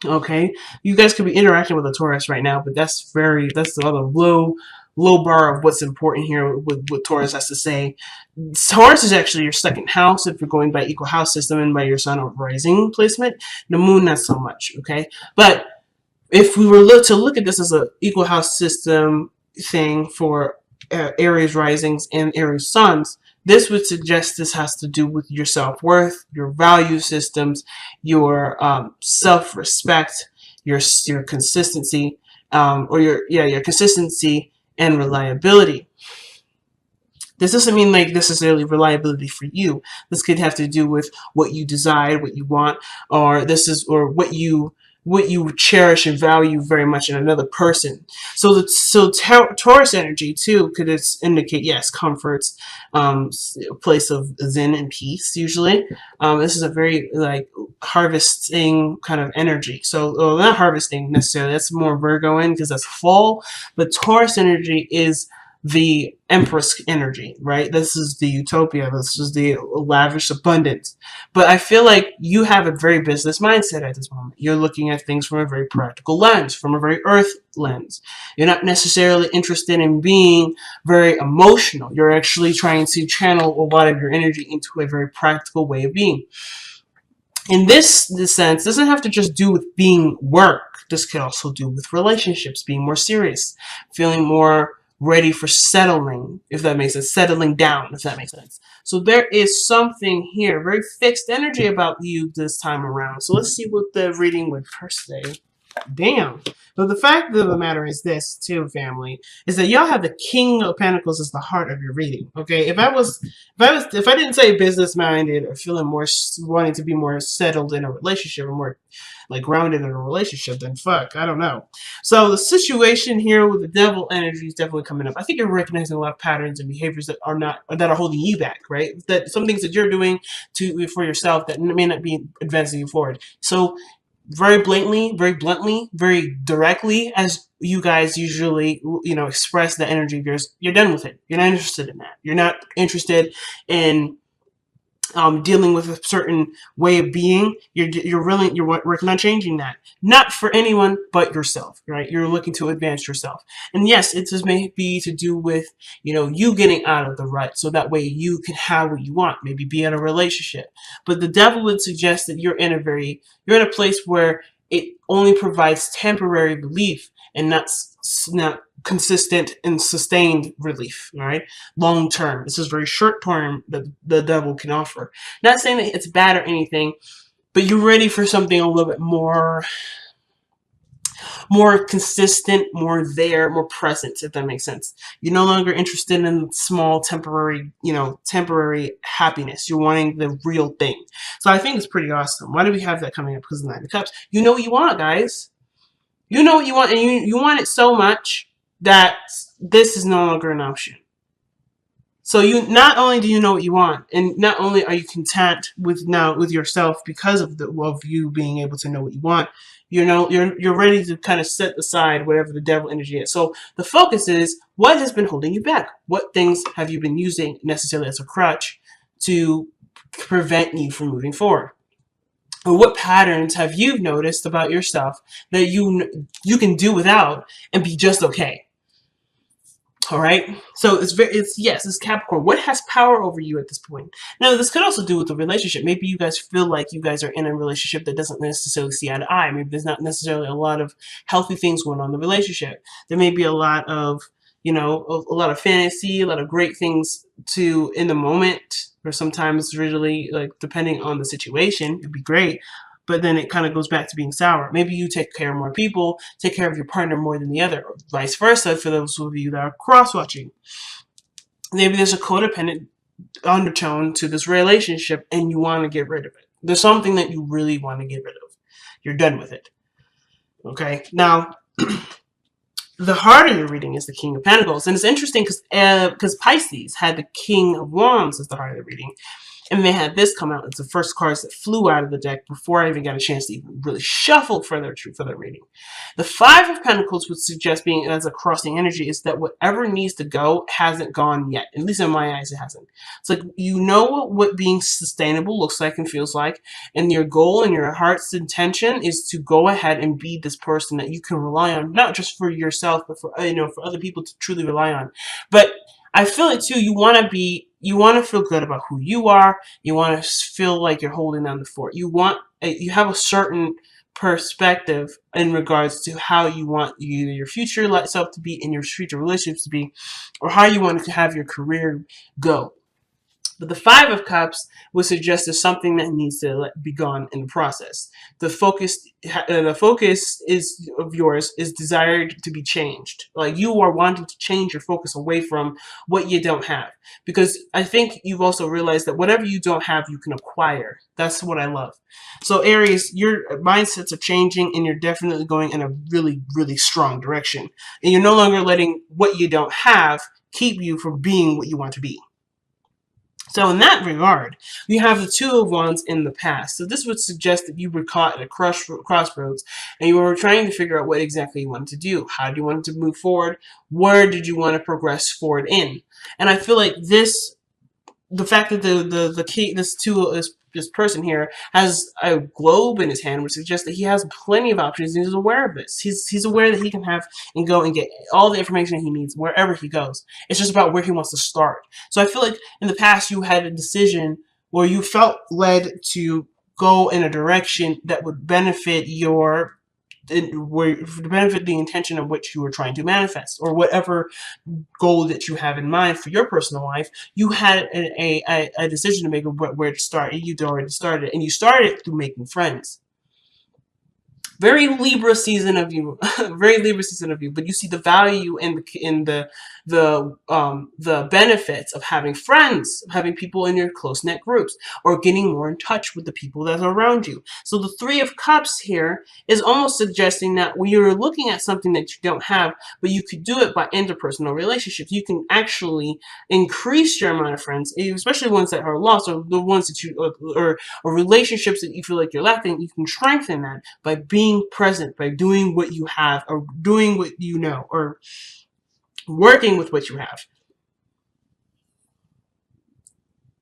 Okay, you guys could be interacting with a Taurus right now, but that's the other low bar of what's important here with what Taurus has to say. Taurus is actually your second house if you're going by equal house system and by your sun or rising placement. The moon, not so much. Okay, but if we were to look at this as an equal house system thing for Aries risings and Aries suns, this would suggest this has to do with your self worth, your value systems, your self respect, your consistency, or your consistency and reliability. This doesn't mean like necessarily reliability for you. This could have to do with what you desire, what you want, or what you cherish and value very much in another person. Taurus energy too could indicate, yes, comforts, place of zen and peace. Usually, this is a very like harvesting kind of energy. So, well, not harvesting necessarily. That's more Virgo in because that's fall. But Taurus energy is the Empress energy, right? This is the utopia. This is the lavish abundance. But I feel like you have a very business mindset at this moment. You're looking at things from a very practical lens, from a very earth lens. You're not necessarily interested in being very emotional. You're actually trying to channel a lot of your energy into a very practical way of being. In this sense, doesn't have to just do with being work. This could also do with relationships, being more serious, feeling more ready for settling, if that makes sense, settling down, if that makes sense. So there is something here, very fixed energy about you this time around. So let's see what the reading would first say. Damn. But the fact of the matter is this, too, family, is that y'all have the King of Pentacles as the heart of your reading. Okay, if I didn't say business minded or feeling more wanting to be more settled in a relationship or more like grounded in a relationship, then fuck, I don't know. So the situation here with the Devil energy is definitely coming up. I think you're recognizing a lot of patterns and behaviors that are holding you back, right? That some things that you're doing for yourself that may not be advancing you forward. So very bluntly, very directly, as you guys usually, express the energy of yours, you're done with it. You're not interested in that. You're not interested in dealing with a certain way of being. You're working on changing that, not for anyone but yourself, right? You're looking to advance yourself, and yes, it just may be to do with you getting out of the rut, so that way you can have what you want, maybe be in a relationship. But the devil would suggest that you're in a place where it only provides temporary relief and not consistent and sustained relief, all right? Long term. This is very short term that the devil can offer. Not saying that it's bad or anything, but you're ready for something a little bit more consistent, more present, if that makes sense. You're no longer interested in small temporary happiness. You're wanting the real thing. So I think it's pretty awesome. Why do we have that coming up? Because of the Nine of Cups. You know what you want, guys. You know what you want, and you want it so much that this is no longer an option. So you not only do you know what you want, and not only are you content with yourself because of you being able to know what you want, you're ready to kind of set aside whatever the devil energy is. So the focus is what has been holding you back. What things have you been using necessarily as a crutch to prevent you from moving forward? Or what patterns have you noticed about yourself that you can do without and be just okay? All right. So it's Capricorn. What has power over you at this point? Now, this could also do with the relationship. Maybe you guys feel like you guys are in a relationship that doesn't necessarily see eye to eye. Maybe there's not necessarily a lot of healthy things going on in the relationship. There may be a lot of, a lot of fantasy, a lot of great things in the moment, or sometimes really like depending on the situation, it'd be great. But then it kind of goes back to being sour. Maybe you take care of more people, take care of your partner more than the other, or vice versa for those of you that are cross-watching. Maybe there's a codependent undertone to this relationship and you want to get rid of it. There's something that you really want to get rid of. You're done with it. Okay? Now, the heart of your reading is the King of Pentacles. And it's interesting because Pisces had the King of Wands as the heart of the reading. And they had this come out. It's the first cards that flew out of the deck before I even got a chance to even really shuffle for their reading. The Five of Pentacles would suggest, being as a crossing energy, is that whatever needs to go hasn't gone yet. At least in my eyes, it hasn't. It's like you know what being sustainable looks like and feels like, and your goal and your heart's intention is to go ahead and be this person that you can rely on, not just for yourself, but for for other people to truly rely on. But I feel it too. You want to feel good about who you are. You want to feel like you're holding down the fort. You have a certain perspective in regards to how you want either your future self to be and your future relationships to be, or how you want to have your career go. But the Five of Cups would suggest there's something that needs to be gone in the process. The focus is of yours is desired to be changed. Like you are wanting to change your focus away from what you don't have, because I think you've also realized that whatever you don't have, you can acquire. That's what I love. So Aries, your mindsets are changing, and you're definitely going in a really, really strong direction. And you're no longer letting what you don't have keep you from being what you want to be. So in that regard, we have the Two of Wands in the past. So this would suggest that you were caught at a crossroads and you were trying to figure out what exactly you wanted to do. How do you want to move forward? Where did you want to progress forward in? And I feel like the fact that this person here has a globe in his hand would suggest that he has plenty of options and he's aware of this. He's aware that he can have and go and get all the information he needs wherever he goes. It's just about where he wants to start. So I feel like in the past you had a decision where you felt led to go in a direction that would benefit the intention of which you were trying to manifest, or whatever goal that you have in mind for your personal life. You had a decision to make of where to start, and you'd already started, and you started through making friends. Very Libra season of you, very Libra season of you. But you see the value in the benefits of having friends, having people in your close knit groups, or getting more in touch with the people that are around you. So the Three of Cups here is almost suggesting that when you're looking at something that you don't have, but you could do it by interpersonal relationships, you can actually increase your amount of friends, especially ones that are lost, or the ones that or relationships that you feel like you're lacking. You can strengthen that by being present, by doing what you have, or doing what you know, or working with what you have.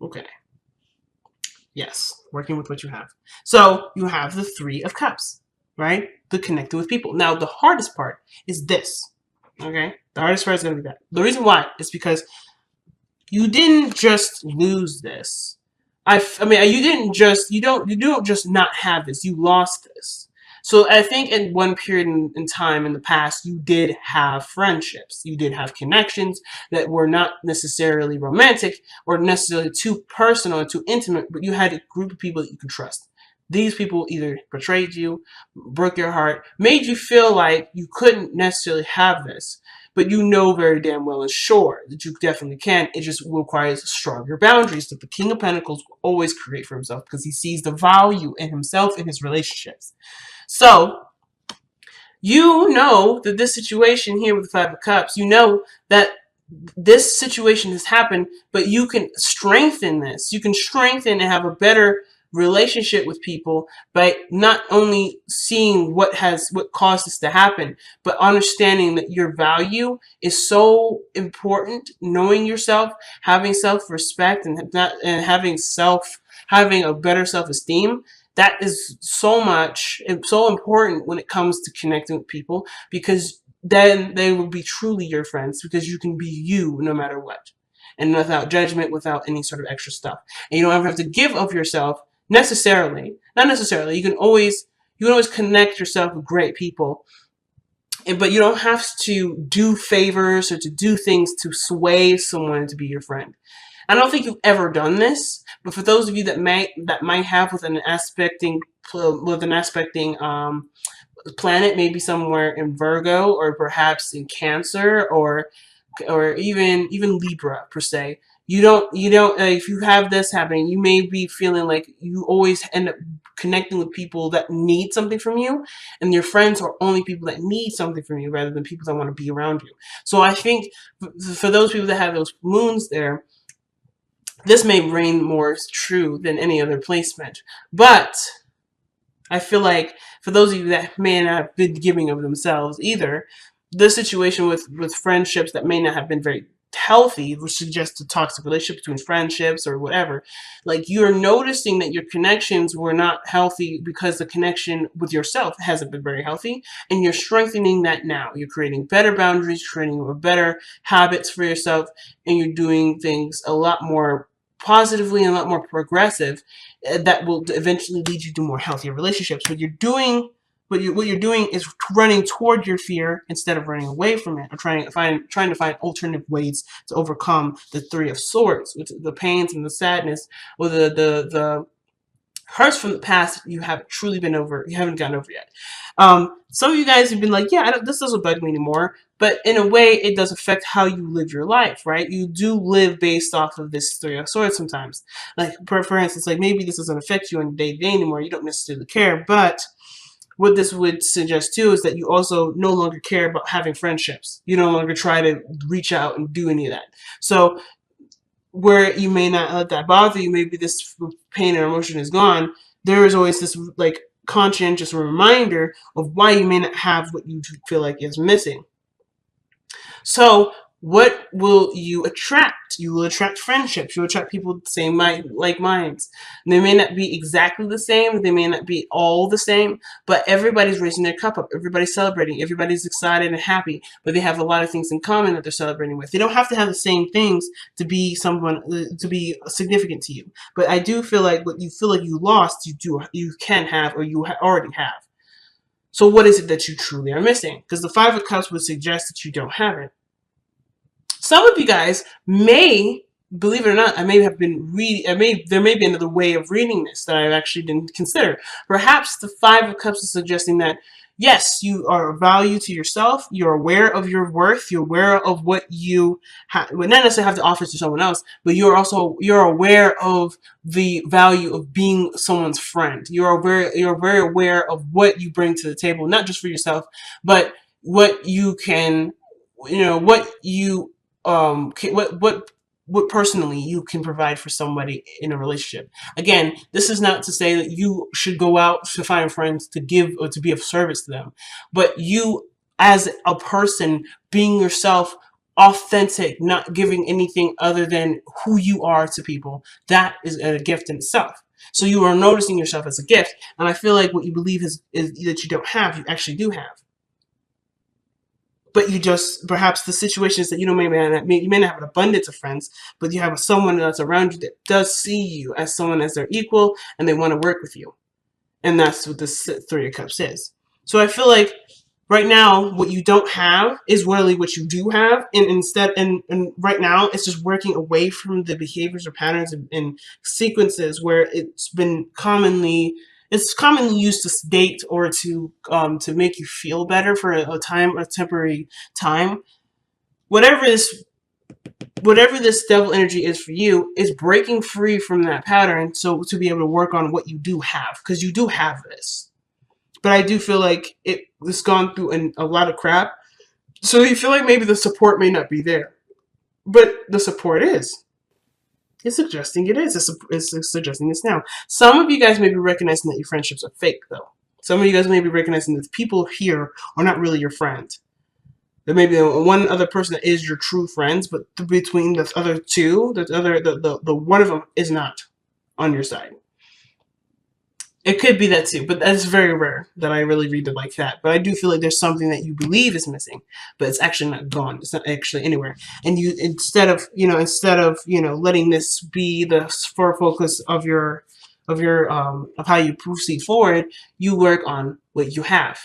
Okay. Yes, working with what you have. So you have the Three of Cups, right? The connecting with people. Now, the hardest part is this. Okay? The hardest part is going to be that. The reason why is because you didn't just lose this. You don't just not have this. You lost this. So I think in one period in time in the past, you did have friendships. You did have connections that were not necessarily romantic or necessarily too personal or too intimate, but you had a group of people that you could trust. These people either betrayed you, broke your heart, made you feel like you couldn't necessarily have this, but you know very damn well and sure that you definitely can. It just requires stronger boundaries that the King of Pentacles will always create for himself, because he sees the value in himself and his relationships. So, you know that this situation here with the Five of Cups, you know that this situation has happened, but you can strengthen this. You can strengthen and have a better relationship with people by not only seeing what caused this to happen, but understanding that your value is so important. Knowing yourself, having self-respect, and having a better self-esteem. That is so important when it comes to connecting with people, because then they will be truly your friends, because you can be you no matter what, and without judgment, without any sort of extra stuff. And you don't ever have to give of yourself necessarily. Not necessarily. You can always connect yourself with great people, but you don't have to do favors or to do things to sway someone to be your friend. I don't think you've ever done this, but for those of you that might have with an aspecting planet, maybe somewhere in Virgo, or perhaps in Cancer, or even Libra per se. You don't if you have this happening, you may be feeling like you always end up connecting with people that need something from you, and your friends are only people that need something from you rather than people that want to be around you. So I think for those people that have those moons there, This may reign more true than any other placement, but I feel like for those of you that may not have been giving of themselves either, the situation with friendships that may not have been very healthy, which suggests a toxic relationship between friendships or whatever, like you're noticing that your connections were not healthy because the connection with yourself hasn't been very healthy, and you're strengthening that now. You're creating better boundaries, creating better habits for yourself, and you're doing things a lot more positively and a lot more progressive, that will eventually lead you to more healthier relationships. What you're doing is running toward your fear instead of running away from it, or trying to find alternative ways to overcome the Three of Swords, which the pains and the sadness, or the hurts from the past you haven't truly been over, you haven't gotten over yet. Some of you guys have been like, yeah, this doesn't bug me anymore, but in a way, it does affect how you live your life, right? You do live based off of this Three of Swords sometimes. Like, for instance, like maybe this doesn't affect you on day to day anymore, you don't necessarily care, but what this would suggest too is that you also no longer care about having friendships. You no longer try to reach out and do any of that. So where you may not let that bother you, maybe this pain or emotion is gone, there is always this like conscientious reminder of why you may not have what you feel like is missing. So what will you attract? You will attract friendships. You'll attract people with the same like minds. They may not be exactly the same. They may not be all the same, but everybody's raising their cup up. Everybody's celebrating. Everybody's excited and happy, but they have a lot of things in common that they're celebrating with. They don't have to have the same things to be someone, to be significant to you. But I do feel like what you feel like you lost, you can have, or you already have. So what is it that you truly are missing? Because the Five of Cups would suggest that you don't have it. Some of you guys may, believe it or not, I may have been reading, there may be another way of reading this that I actually didn't consider. Perhaps the Five of Cups is suggesting that, yes, you are of value to yourself, you're aware of your worth, you're aware of what you would not necessarily have to offer to someone else, but you're aware of the value of being someone's friend. You're very aware of what you bring to the table, not just for yourself, but what you can, what you what personally you can provide for somebody in a relationship. Again, this is not to say that you should go out to find friends to give or to be of service to them, but you as a person being yourself, authentic, not giving anything other than who you are to people, that is a gift in itself. So you are noticing yourself as a gift, and I feel like what you believe is that you don't have, you actually do have. But you just, perhaps the situation is that you may not have an abundance of friends, but you have someone that's around you that does see you as someone as their equal, and they want to work with you. And that's what this Three of Cups is. So I feel like right now what you don't have is really what you do have, and right now it's just working away from the behaviors or patterns and sequences where it's commonly used to sedate or to make you feel better for a temporary time. Whatever this devil energy is for you is breaking free from that pattern, so to be able to work on what you do have, because you do have this. But I do feel like it's gone through a lot of crap, so you feel like maybe the support may not be there, but the support is. It's suggesting it is. It's suggesting this now. Some of you guys may be recognizing that your friendships are fake, though. Some of you guys may be recognizing that the people here are not really your friend. There may be one other person that is your true friends, but between the other two, the one of them is not on your side. It could be that too, but that's very rare that I really read it like that. But I do feel like there's something that you believe is missing, but it's actually not gone. It's not actually anywhere. And you, instead of letting this be the focus of how you proceed forward, you work on what you have.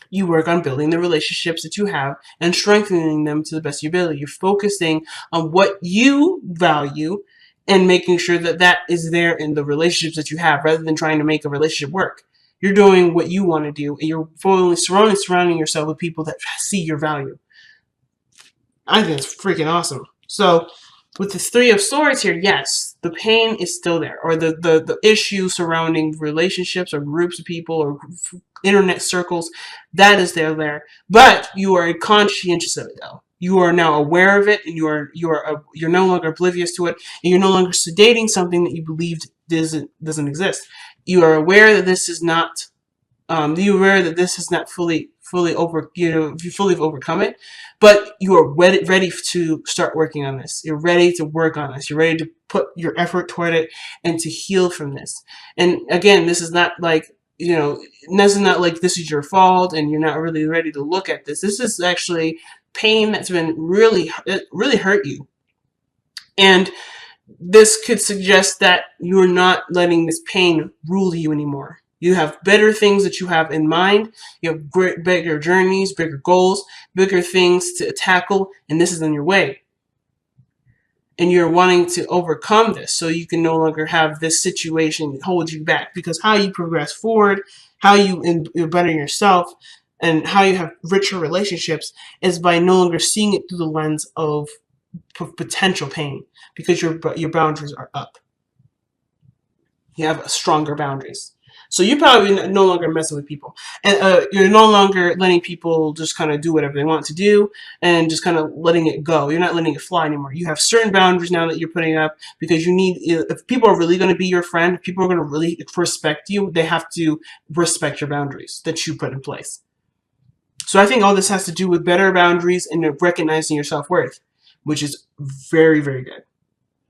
You work on building the relationships that you have and strengthening them to the best of your ability. You're focusing on what you value and making sure that that is there in the relationships that you have, rather than trying to make a relationship work. You're doing what you want to do, and you're fully surrounding yourself with people that see your value. I think it's freaking awesome. So with the Three of Swords here, yes, the pain is still there, or the issue surrounding relationships or groups of people or internet circles, that is there. But you are conscientious of it, though. You are now aware of it, and you're no longer oblivious to it, and you're no longer sedating something that you believed doesn't exist. You are aware that this is not. You're aware that this is not fully over. You fully have overcome it, but you are ready to start working on this. You're ready to work on this. You're ready to put your effort toward it and to heal from this. And again, this is not like, this is not like this is your fault and you're not really ready to look at this. This is actually pain that's been really hurt you. And this could suggest that you're not letting this pain rule you anymore. You have better things that you have in mind. You have bigger journeys, bigger goals, bigger things to tackle, and this is in your way. And you're wanting to overcome this so you can no longer have this situation hold you back. Because how you progress forward, how you better yourself, and how you have richer relationships is by no longer seeing it through the lens of potential pain, because your boundaries are up. You have stronger boundaries. So you're probably no longer messing with people, and you're no longer letting people just kind of do whatever they want to do and just kind of letting it go. You're not letting it fly anymore. You have certain boundaries now that you're putting up, because you need, if people are really going to be your friend, if people are going to really respect you, they have to respect your boundaries that you put in place. So I think all this has to do with better boundaries and recognizing your self-worth, which is very, very good.